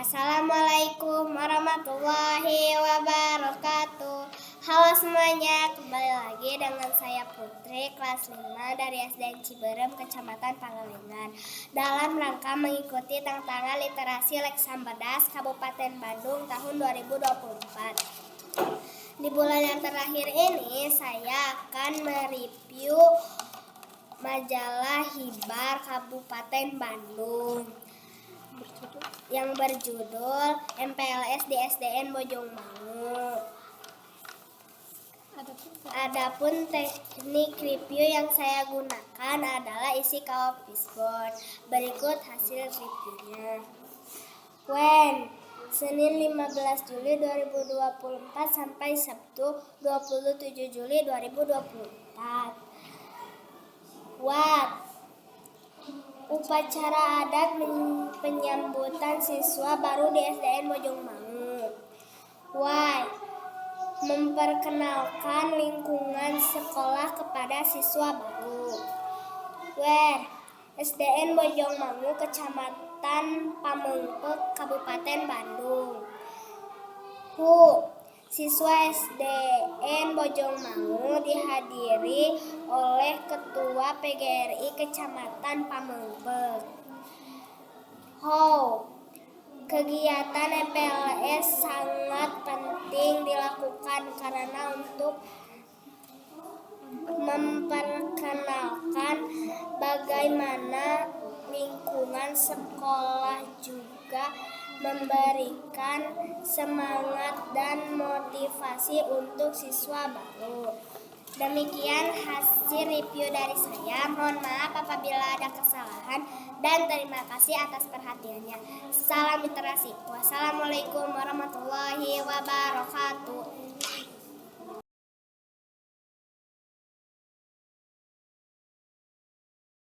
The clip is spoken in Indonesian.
Assalamualaikum warahmatullahi wabarakatuh. Halo semuanya, kembali lagi dengan saya Putri, kelas 5 dari SDN Ciberem, Kecamatan Pangalengan, dalam rangka mengikuti tantangan literasi Leksamberdas Kabupaten Bandung tahun 2024. Di bulan yang terakhir ini, saya akan mereview majalah Hibar Kabupaten Bandung yang berjudul MPLS di SDN Bojongmangu. Adapun teknik review yang saya gunakan adalah isi Officeboard. Berikut hasil reviewnya. Senin 15 Juli 2024 sampai Sabtu 27 Juli 2024. Upacara adat penyambutan siswa baru di SDN Bojongmangu. Memperkenalkan lingkungan sekolah kepada siswa baru. SDN Bojongmangu, Kecamatan Pamengpeuk, Kabupaten Bandung. Siswa SDN Bojongmangu dihadiri oleh Ketua PGRI Kecamatan Pamengpeuk. Kegiatan MPLS sangat penting dilakukan karena untuk memperkenalkan bagaimana lingkungan sekolah, juga memberikan semangat dan motivasi untuk siswa baru. Demikian hasil review dari saya. Mohon maaf apabila ada kesalahan dan terima kasih atas perhatiannya. Salam literasi. Wassalamualaikum warahmatullahi wabarakatuh.